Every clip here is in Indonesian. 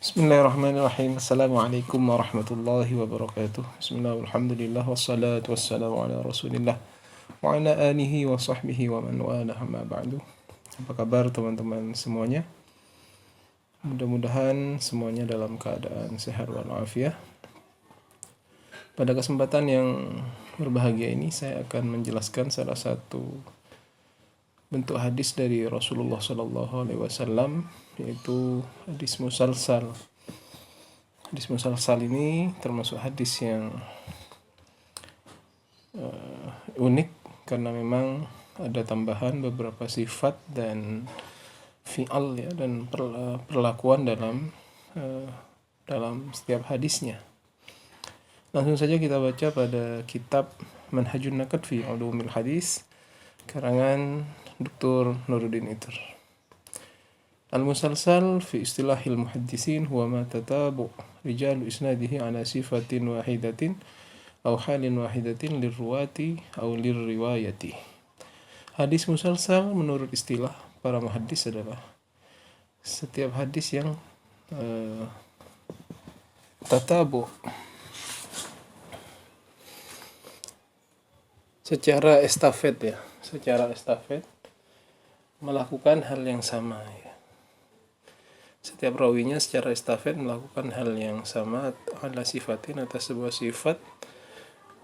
Bismillahirrahmanirrahim. Assalamualaikum warahmatullahi wabarakatuh. Bismillah, alhamdulillah, wassalatu wassalamu ala rasulillah wa ala alihi wa sahbihi wa man wala amma ba'du. Apa kabar teman-teman semuanya? Mudah-mudahan semuanya dalam keadaan sehat walafiat. Pada kesempatan yang berbahagia ini saya akan menjelaskan salah satu bentuk hadis dari Rasulullah Sallallahu Alaihi Wasallam, yaitu hadis musalsal. Hadis musalsal ini termasuk hadis yang unik karena memang ada tambahan beberapa sifat dan fi'al ya, dan perlakuan dalam setiap hadisnya. Langsung saja kita baca pada kitab Manhajun Naqd fi Ulumil Hadis karangan Dr. Nuruddin Itter. Al-musalsal fi istilahil muhaddisin huwa ma tatabu rijalu isnadihi ala sifatin wahidatin aw halin wahidatin lirruwati aw lirriwayati. Hadis musalsal menurut istilah para muhaddis adalah setiap hadis yang tatabu secara estafet melakukan hal yang sama ya. Setiap rawinya secara estafet melakukan hal yang sama ala sifatin atas sebuah sifat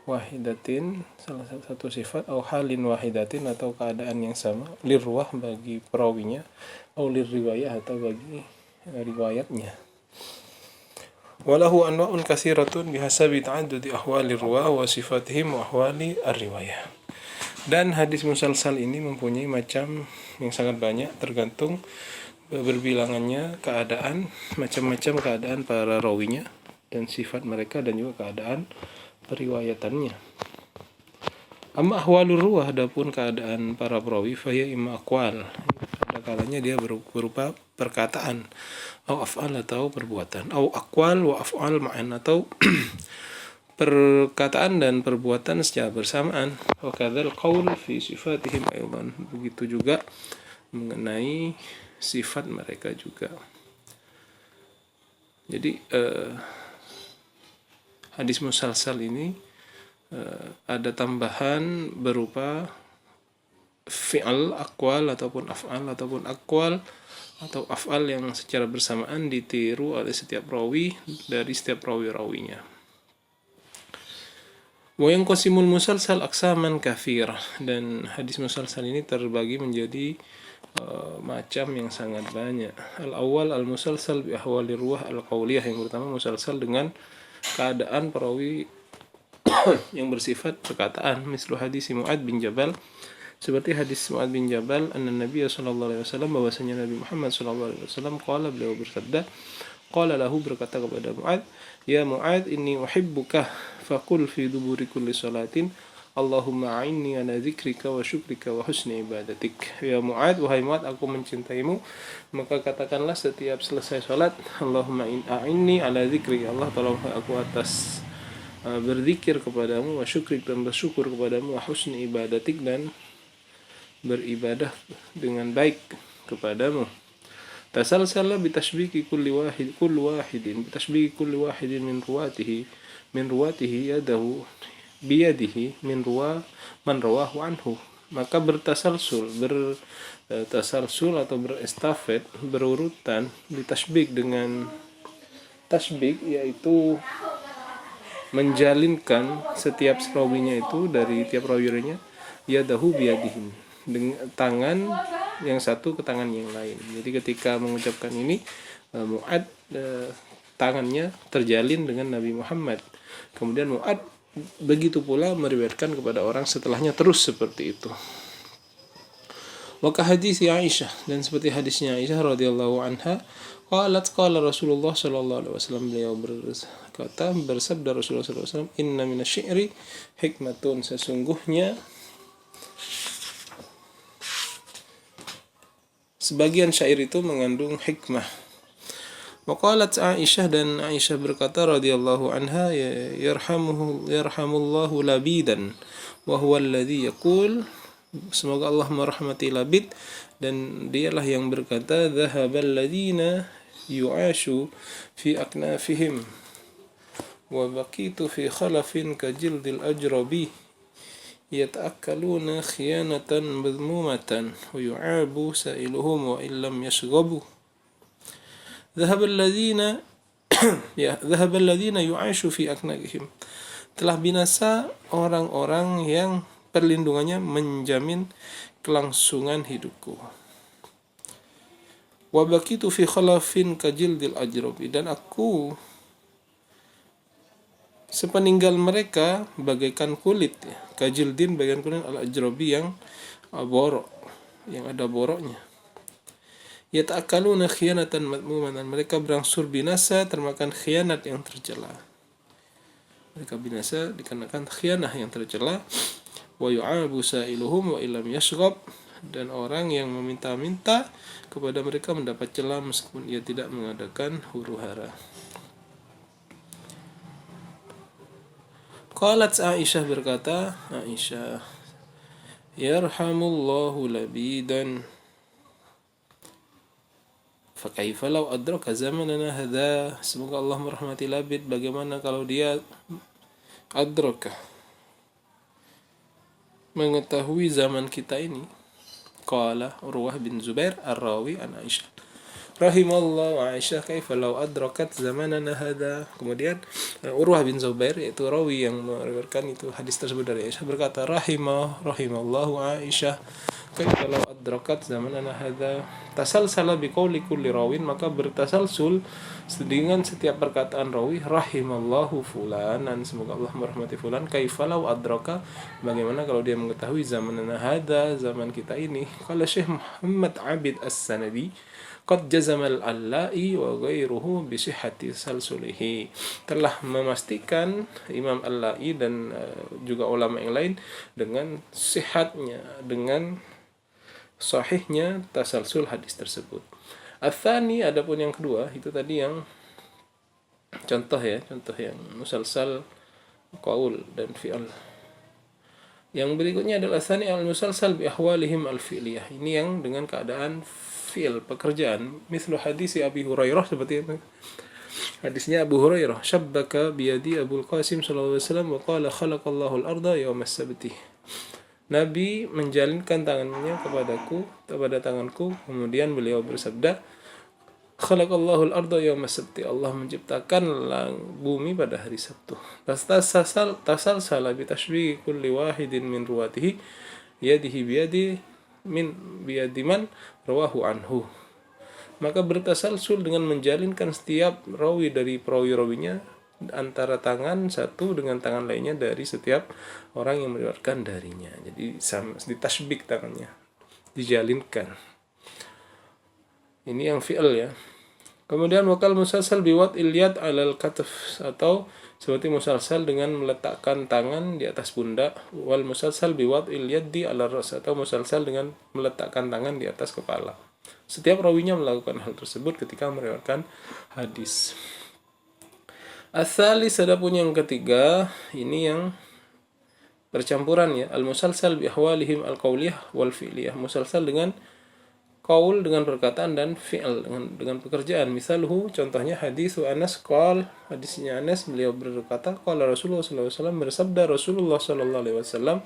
wahidatin, salah satu sifat, atau halin wahidatin atau keadaan yang sama, lirwah bagi perawinya, atau lirriwayah atau bagi riwayatnya. Walahu anwa'un katsiratun bihasabi ta'addudi ahwali ruwah wa sifatihim wa ahwali ar-riwayah. Dan hadis musalsal ini mempunyai macam yang sangat banyak tergantung berbilangannya keadaan, macam-macam keadaan para rawinya dan sifat mereka dan juga keadaan periwayatannya. Amma ahwalur ruwah, adapun keadaan para perawi, faya imma aqwal, ada kalanya dia berupa perkataan, atau af'al atau perbuatan, atau aqwal wa af'al ma'an, atau perkataan dan perbuatan secara bersamaan. Wa kadzal qaul fi sifatihim aidan, begitu juga mengenai sifat mereka juga. Jadi hadis musalsal ini ada tambahan berupa fi'al, aqwal ataupun af'al, ataupun aqwal atau af'al yang secara bersamaan ditiru oleh setiap rawi dari setiap rawi-rawinya. Wa yanqasimul musalsal aqsaman katsirah, dan hadis musalsal ini terbagi menjadi macam yang sangat banyak. Al-awwal al-musalsal bi ahwali ruwah al-qauliyah, yang pertama musalsal dengan keadaan perawi yang bersifat perkataan, mislu hadis Mu'ad bin Jabal, seperti hadis Mu'ad bin Jabal, anna Nabi sallallahu alaihi wasallam, bahwasanya Nabi Muhammad sallallahu alaihi wasallam, qala, beliau bersabda, qala lahu, berkata kepada Mu'ad, ya Mu'ad, inni uhibbuka faqul fi duburi kulli salatin Allahumma a'inni ala dzikrika wa syukrika wa husni ibadatik. Ya Mu'ad, wahai Mu'ad, aku mencintaimu, maka katakanlah setiap selesai salat, Allahumma a'inni ala dzikri, Allah tolong aku atas berzikir kepadamu, wa syukrik, dan bersyukur kepadamu, wa husni ibadatik, dan beribadah dengan baik kepadamu. Tasalsala bitashbiki kulli wahidin min ruwatihi yadahu biyadihi min man rawahu anhu. Maka bertasalsul atau berestafet, berurutan, ditashbik dengan tasbik, yaitu menjalinkan setiap rawinya itu dari tiap rawinya, yadahu biyadihi, dengan tangan yang satu ke tangan yang lain. Jadi ketika mengucapkan ini, Mu'ad tangannya terjalin dengan Nabi Muhammad. Kemudian Mu'ad begitu pula meriwayatkan kepada orang setelahnya terus seperti itu. Wa ka hadis Aisyah, dan seperti hadisnya Aisyah radhiyallahu anha, qalat qala Rasulullah sallallahu alaihi wasallam, beliau bersabda Rasulullah sallallahu alaihi wasallam, inna minasy-syi'ri hikmatun, sesungguhnya sebagian syair itu mengandung hikmah. Waqalat Aisyah, dan Aisyah berkata radhiyallahu anha, yarhamullahu labidan wa huwa alladhi yaqul, semoga Allah merahmati Labid, dan dialah yang berkata, dhahabal ladzina yu'ashu fi aknafihim wa baqitu fi khalafin ka jildil ajrabi yata'akkaluna khiyanatan madmumatan wa yu'abu sa'iluhum wa illam yashghabu dhahaba alladhina dhahaba alladhina yu'ashu fi aknafihim. Telah binasa orang-orang yang perlindungannya menjamin kelangsungan hidupku. Wa baqitu fi khalafin kajildil ajrabi, dan aku sepeninggal mereka bagaikan kulit, kajildin bagaikan kulit al-ajrabi yang borok, yang ada boroknya. Yata'akkaluna khiyanatan madmumatan, mereka berangsur binasa termakan khianat yang tercela. Mereka binasa dikarenakan khianah yang tercela. Wa yu'abu sa'iluhum wa illam yashghab, dan orang yang meminta-minta kepada mereka mendapat celah meskipun ia tidak mengadakan huru-hara. Qalat Aisyah, berkata Aisyah, yarhamullahu labidan fa kaifa law adraka zamanana hadha, semoga Allah merahmati Labid, bagaimana kalau dia adraka, mengetahui zaman kita ini. Qala Urwah bin Zubair ar-rawi an Aisyah, rahimallahu Aisyah kaifa law adrakat zamanana hadha. Kemudian Urwah bin Zubair, yaitu rawi yang meriwayatkan itu hadis tersebut dari Aisyah, berkata rahimallahu Aisyah kaifa law adrakat zamanana hadha. Tasalsala biqauli kulli rawin, maka bertasalsul dengan setiap perkataan rawi, rahimallahu fulanan, semoga Allah merahmati fulan, kaifa law adraka, bagaimana kalau dia mengetahui zamanana hadha, zaman kita ini. Qala Syekh Muhammad Abid As-Sanadi, qad jazamal Allai wa ghairuhu bi sihhati salsulihi, telah memastikan Imam Allai dan juga ulama yang lain dengan sihatnya, dengan sahihnya tasalsul hadis tersebut. Ats-tsani, adapun yang kedua, itu tadi yang contoh yang musalsal qaul dan fi'al. Yang berikutnya adalah tsani al-musalsal bi ahwalihim al-fi'liyah, ini yang dengan keadaan fi'il, pekerjaan. Mislu hadis Abi Hurairah, seperti itu hadisnya Abu Hurairah, syabbaka biyadi Abul Qasim sallallahu alaihi wasallam wa qala khalaqallahu al-arda yawma as-sabti. Nabi menjalinkan tangannya kepada tanganku, kemudian beliau bersabda, khalaqallahu al-arda yawma as-sabti, Allah menciptakan bumi pada hari Sabtu. Tasalsala bi tashbihi kulli wahidin min ruwatihi yadihi biyadi man rawahu anhu, maka bertasalsul dengan menjalinkan setiap rawi dari perawi-rawinya antara tangan satu dengan tangan lainnya dari setiap orang yang meriwayatkan darinya. Jadi ditasbik tangannya, dijalinkan. Ini yang fi'il ya. Kemudian wakal musalsal biwat ilyad alal kataf, atau seperti musalsal dengan meletakkan tangan di atas pundak. Wal musalsal biwat ilyad di alal ras, atau musalsal dengan meletakkan tangan di atas kepala. Setiap rawinya melakukan hal tersebut ketika meriwayatkan hadis. Ats-tsalis, adapun yang ketiga, ini yang percampuran ya, al-musalsal bi ahwalihim al-qauliyah wal fi'liyah, musalsal dengan qaul, dengan perkataan, dan fi'il, dengan pekerjaan. Misalhu, contohnya hadis Anas qol, hadisnya Anas, beliau berkata, qala Rasulullah sallallahu alaihi wasallam, bersabda Rasulullah sallallahu alaihi wasallam,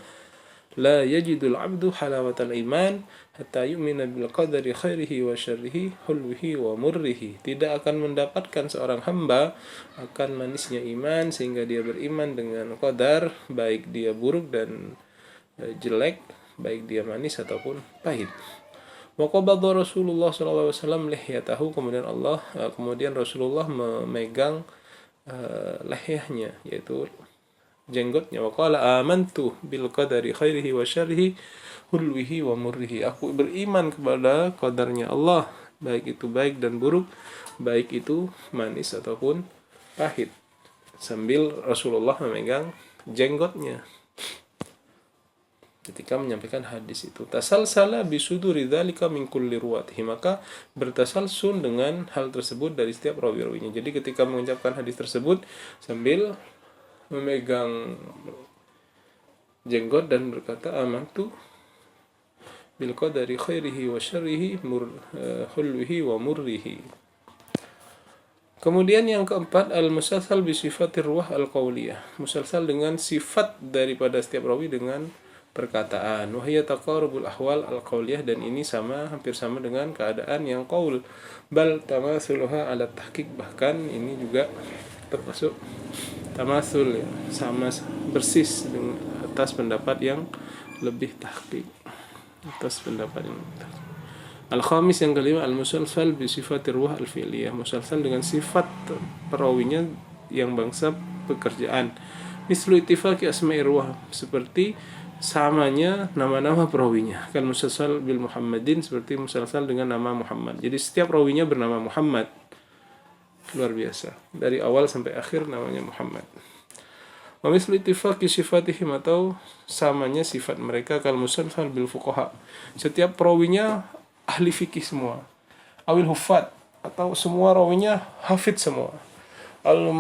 la yajidul abdu halawatal iman hatta yu'mina bil qadari khairihi wa syarrihi hulwihi wa murrihi. Tidak akan mendapatkan seorang hamba akan manisnya iman sehingga dia beriman dengan qadar, baik dia buruk dan jelek, baik dia manis ataupun pahit. Wa qabadha Rasulullah sallallahu alaihi wasallam lihyatahu, kemudian Rasulullah memegang lehyahnya, yaitu jenggotnya. Wa qala amantu bil qadari khairihi wa syarrihi hulwihi wa murrihi, aku beriman kepada qadarnya Allah, baik itu baik dan buruk, baik itu manis ataupun pahit, sambil Rasulullah memegang jenggotnya ketika menyampaikan hadis itu. Tasalsala bisuduri dzalika min kulli ruwatihi, maka bertasalsul dengan hal tersebut dari setiap rawi-rawinya. Jadi ketika mengucapkan hadis tersebut sambil memegang jenggot dan berkata amantu bil qadari khairihi wa syarrihi hulwihi wa murrihi. Kemudian yang keempat, al-musalsal bi sifatir ruwah al-qauliyah. Musalsal dengan sifat daripada setiap rawi dengan perkataan. Wa hiya taqarubul ahwal al-qauliyah, dan ini hampir sama dengan keadaan yang qaul. Bal tamasuluha ala tahqiq, bahkan ini juga termasuk tamasul ya, sama persis dengan atas pendapat yang lebih tahqiq. Atas pendapat yang lebih tahqiq. Al-khamis yang kelima, al-musalsal bi sifatir ruh al-fi'liyah. Musalsal dengan sifat perawinya yang bangsa pekerjaan. Mislu ittifaqi asma'ir ruh, seperti samanya nama-nama perawinya. Kan musalsal bil Muhammadin, seperti musalsal dengan nama Muhammad. Jadi setiap perawinya bernama Muhammad. Luar biasa. Dari awal sampai akhir namanya Muhammad. Wa mislu ittifaqi sifatihim, atau samanya sifat mereka. Kal musalsal bil fuqaha. Setiap perawinya ahli fikih semua, awil hufad, atau semua rawinya hafid semua. Awil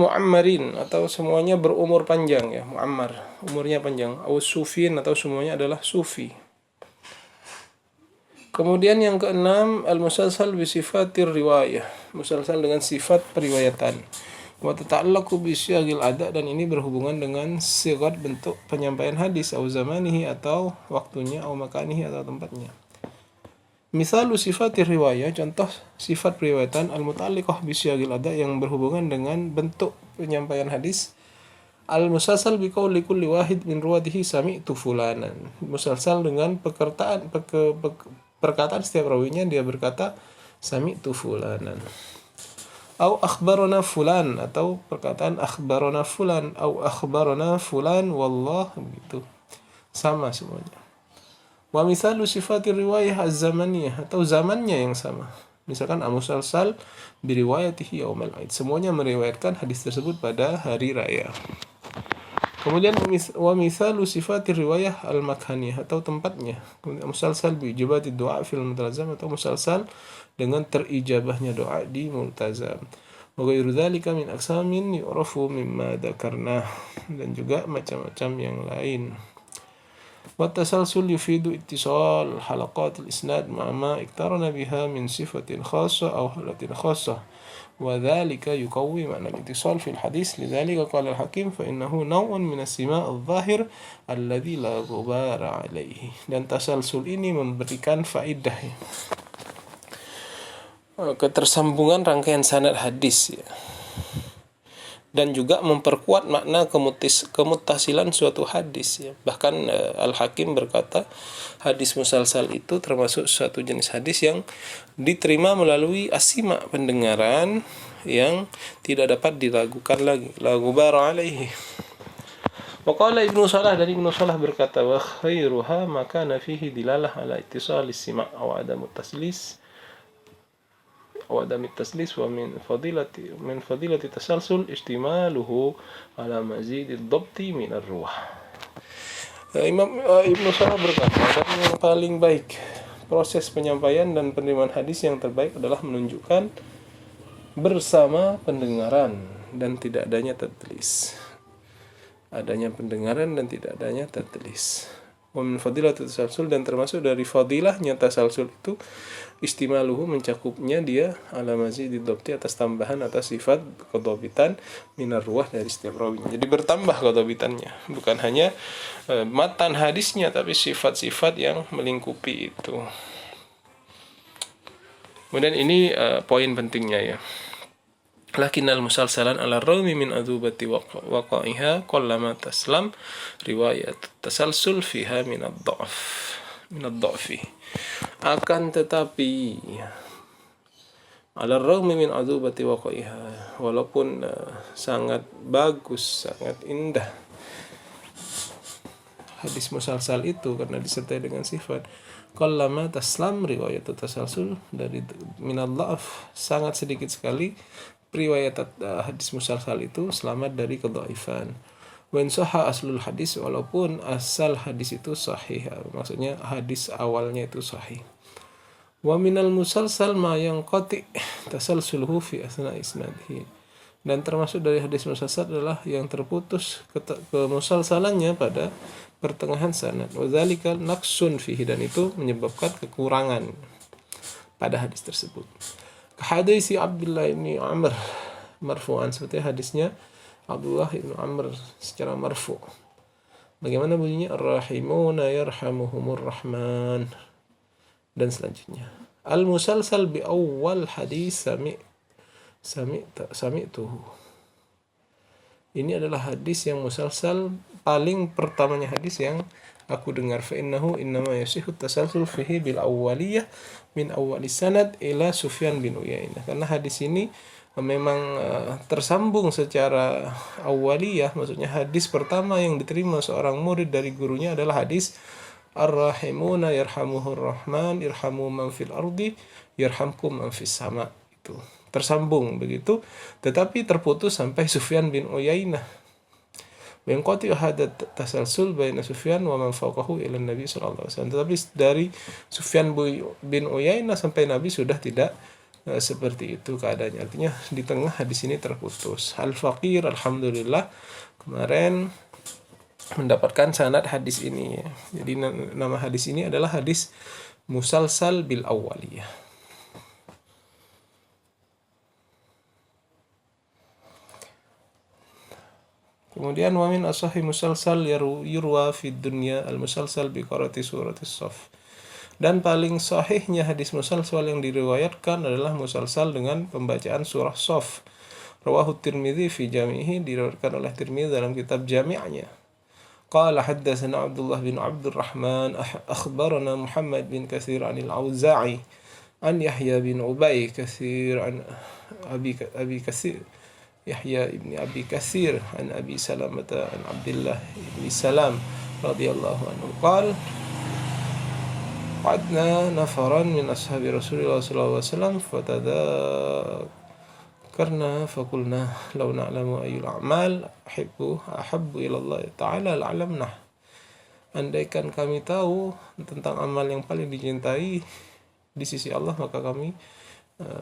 mu'ammarin, atau semuanya berumur panjang ya, mu'ammar, umurnya panjang. Awil sufin, atau semuanya adalah sufi. Kemudian yang keenam, al-musalsal bi sifatir riwayah. Musalsal dengan sifat periwayatan. Wa tata'allaqu bi syagil ada, dan ini berhubungan dengan sigat bentuk penyampaian hadis, au zamanihi, atau waktunya, au makanihi, atau tempatnya. Misalu sifatir riwayah, contoh sifat periwayatan, al-muta'alliqah bi syagil ada, yang berhubungan dengan bentuk penyampaian hadis. Al-musalsal bi qauli kulli wahid min ruwatihi sami'tu fulanan. Musalsal dengan perkataan setiap rawinya, dia berkata sami'tu fulanan. Au akhbarana fulan, atau perkataan akhbarana fulan, au akhbarana fulan wallah, gitu. Sama semuanya. Wa mithalu sifatir riwayah az-zamaniyah, atau zamannya yang sama. Misalkan al-musalsal bi riwayatihi yaumal aid. Semuanya meriwayatkan hadis tersebut pada hari raya. Kemudian wa mithalu sifatir riwayah al-makaniyah, atau tempatnya. Kemudian musalsal bi ijabati du'a fil multazam, atau musalsal dengan terijabahnya doa di multazam. Wa ghairu dzalika min aqsamin yu'rafu mimma dzakarna, dan juga macam-macam yang lain. Wa tasalsul yufidu ittisal halaqat al-isnad ma'a ma iktarana biha min sifatin khassah aw halatin khassah. وذلك يقوي معنى الاتصال في الحديث. لذلك قال الحكيم فإنه نوع من السماء الظاهر الذي لا غبار عليه. Dan tasalsul ini memberikan faedah ya, ketersambungan rangkaian sanad hadis ya, dan juga memperkuat makna kemuttasilan suatu hadis ya. Bahkan Al-Hakim berkata hadis musalsal itu termasuk suatu jenis hadis yang diterima melalui asima, pendengaran yang tidak dapat diragukan lagi, la ghubara alaihi. Wa qala Ibnu Salah, dari Ibnu Salah berkata, wa khairuha maka fihi dilalah ala ittisalis sima' aw adamu taslis wa adami taslis wa min fadilati tasalsul istimaluhu ala mazidid dhabti min ar-ruh. Imam Ibnu Salah berkata, dan yang paling baik proses penyampaian dan penerimaan hadis yang terbaik adalah menunjukkan bersama pendengaran dan tidak adanya tertulis. Adanya pendengaran dan tidak adanya tertulis. Wa min fadilati tasalsul, dan termasuk dari fadilahnya tasalsul itu istimaluhu, mencakupnya dia ala mazidid dhabti, atas tambahan atas sifat qadhabitan minar ruwah dari setiap rawi. Jadi bertambah qadhabitannya, bukan hanya matan hadisnya, tapi sifat-sifat yang melingkupi itu. Kemudian ini poin pentingnya ya. Lakinnal musalsalan ala rawmi min adubati waqa'iha qallama taslam riwayat tasalsul fiha min ad-dha'fi. Akan tetapi ala rawmi min adubati waqa'iha, walaupun sangat bagus, sangat indah hadis musalsal itu karena disertai dengan sifat qallama taslam riwayat tasalsul dari min ad-dha'f, sangat sedikit sekali riwayat hadis musalsal itu selamat dari kedhaifan. Wa in sahha aslul hadis, walaupun asal hadis itu sahih, maksudnya hadis awalnya itu sahih. Wa minal musalsal ma yanqati tasalsuluhu fi asna isnadihi. Dan termasuk dari hadis musalsal adalah yang terputus kemusalsalannya pada pertengahan sanad. Wa dzalika naqsun fihi, dan itu menyebabkan kekurangan pada hadis tersebut. Hadis Abdullah bin Amr marfu'an, seperti hadisnya Abdullah bin Amr secara marfu'. Bagaimana bunyinya? Ar-rahimuna yarhamuhumur rahman. Dan selanjutnya, al-musalsal bi awal hadis sami'tuhu. Ini adalah hadis yang musalsal, paling pertamanya hadis yang aku dengar. Fa innahu innama yasihu tasalsul fihi bil awwaliyah min awwalis sanad ila Sufyan bin Uyainah. Karena hadis ini memang tersambung secara awwaliyah, maksudnya hadis pertama yang diterima seorang murid dari gurunya adalah hadis Ar-rahimuna yarhamuhur rahman irhamu man fil ardi yarhamkum man fis sama. Itu tersambung begitu, tetapi terputus sampai Sufyan bin Uyainah. Wa yanqati hadha tasalsul baina Sufyan wa man fawqahu ila Nabi sallallahu alaihi wasallam. Tetapi dari Sufyan bin Uyainah sampai Nabi sudah tidak seperti itu keadaannya. Artinya di tengah hadis ini terputus. Al-Faqir alhamdulillah kemarin mendapatkan sanad hadis ini ya. Jadi nama hadis ini adalah hadis musalsal bil awwaliyah. Kemudian wa min asahi musalsal yurwa fid dunya al musalsal bi qira'ati suratis Saff. Dan paling sahihnya hadis musalsal yang diriwayatkan adalah musalsal dengan pembacaan surah Saff. Rawahu Tirmidzi fi jami'ihi, diriwayatkan oleh Tirmidzi dalam kitab jami'nya. قال حدثنا عبد الله بن عبد الرحمن أخبرنا محمد بن كثير عن الأوزاعي عن يحيى بن أبي كثير عن أبي كثير يحيى بن أبي كثير عن أبي سلمة عن عبد الله بن سلام رضي الله عنه قال قعدنا نفرا من أصحاب رسول الله صلى الله عليه وسلم karena fakulna law na'lamu ayyul a'mal ahabbu ila Allah ta'ala la'lamnah. Andaikan kami tahu tentang amal yang paling dicintai di sisi Allah,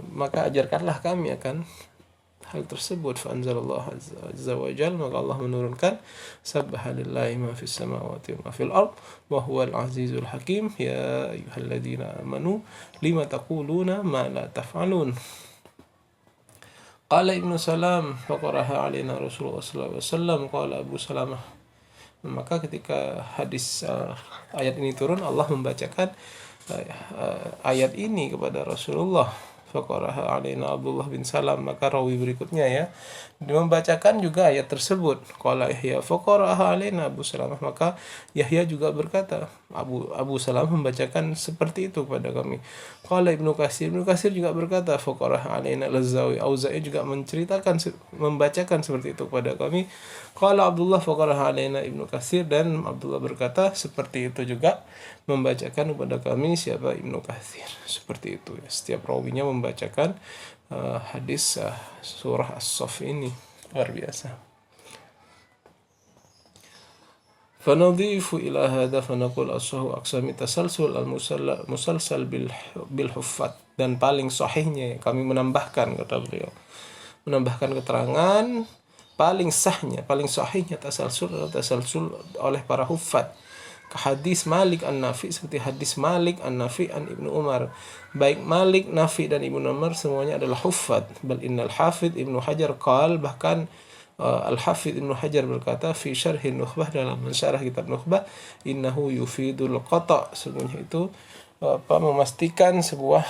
maka ajarkanlah kami akan hal tersebut. Fa anzalallahu azza wa jalla, maka Allah menurunkan sabbaha lillahi ma fis samawati wa ma fil ard wa huwal azizul hakim ya ayyuhalladzina amanu lima taquluna ma la taf'alun. Qala Ibnu Salam faqaraha alaina Rasulullah sallallahu alaihi wasallam. Qala Abu Salamah, maka ketika hadis ayat ini turun, Allah membacakan ayat ini kepada Rasulullah. Faqaraha alaina Abdullah bin Salam, maka rawi berikutnya ya membacakan juga ayat tersebut. Qala Yahya faqaraha alaina Abu Salamah, maka Yahya juga berkata, Abu Salamah membacakan seperti itu kepada kami. Qala Ibnu Katsir juga berkata faqaraha alaina Al-Zawi, Auza'i juga membacakan seperti itu kepada kami. Qala Abdullah faqaraha alaina Ibnu Katsir, dan Abdullah berkata seperti itu juga membacakan kepada kami siapa Ibnu Katsir. Seperti itu ya, setiap rawinya membacakan hadis surah As-Saff ini. Luar biasa. Fanadhifu ila hadha fanaqul as-sahu aqsami tasalsul al-musalsal bil huffat. Dan paling sahihnya kami menambahkan, kata beliau, menambahkan keterangan paling sahihnya tasalsul oleh para huffat. Hadis Malik an-Nafi, seperti hadis Malik an-Nafi an Ibnu Umar. Baik Malik, Nafi dan Ibnu Umar semuanya adalah huffat. Bal innal hafidh Ibnu Hajar qal, bahkan Al-Hafidh Ibnu Hajar berkata fi syarhi Nukhbah, dalam mensyarah kitab Nukhbah, innahu yufidul qata', sesungguhnya itu memastikan sebuah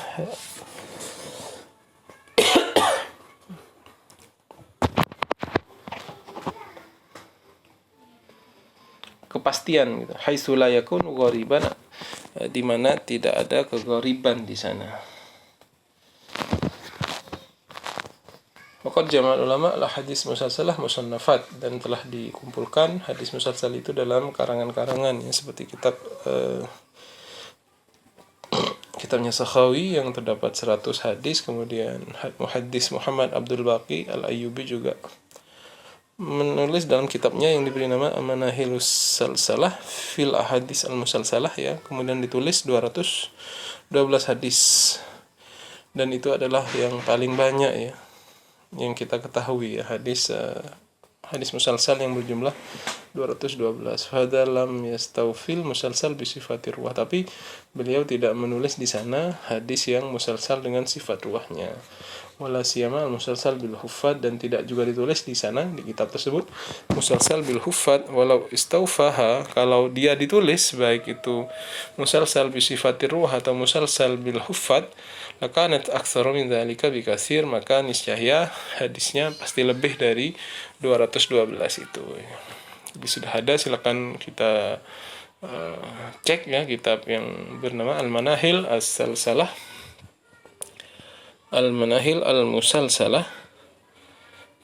kepastian gitu. Haitsu la yakunu ghariban, di mana tidak ada keghariban di sana. Waqad jama'al ulama la hadis musalsalah musannafat, dan telah dikumpulkan hadis musalsal itu dalam karangan-karangan ya, seperti kitabnya Sakhawi yang terdapat 100 hadis. Kemudian muhaddis Muhammad Abdul Baqi Al-Ayyubi juga menulis dalam kitabnya yang diberi nama Amanahilus Salsalah fil Ahadis Al-Musalsalah ya. Kemudian ditulis 200 12 hadis. Dan itu adalah yang paling banyak ya yang kita ketahui ya, hadis musalsal yang berjumlah 212. Fadha lam yastawfil musalsal bisifatir ruwah, tapi beliau tidak menulis di sana hadis yang musalsal dengan sifat ruwahnya. Wala siyama al-musalsal bil huffad, dan tidak juga ditulis di sana di kitab tersebut musalsal bil huffad. Walau istaufaha, kalau dia ditulis baik itu musalsal bi sifatir ruh atau musalsal bil huffad, lakanat aktsaru min dzalika bikatsir, maka niscaya hadisnya pasti lebih dari 212 itu. Jadi sudah ada, silakan kita cek ya kitab yang bernama Al-Manahil As-Salsalah, Al-Manahil Al-Musalsalah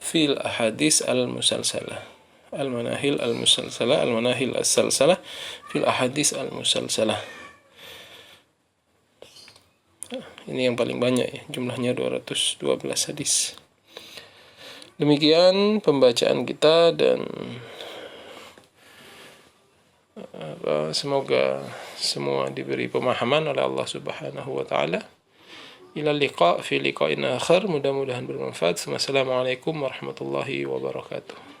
fil Ahadis Al-Musalsalah, Al-Manahil Al-Musalsalah, Al-Manahil As-Salsalah fil Ahadis Al-Musalsalah. Ini yang paling banyak ya, jumlahnya 212 hadis. Demikian pembacaan kita, dan semoga semua diberi pemahaman oleh Allah Subhanahu wa taala. Ila liqa fi liqa'in akhar, mudah-mudahan bermanfaat. Wassalamualaikum warahmatullahi wabarakatuh.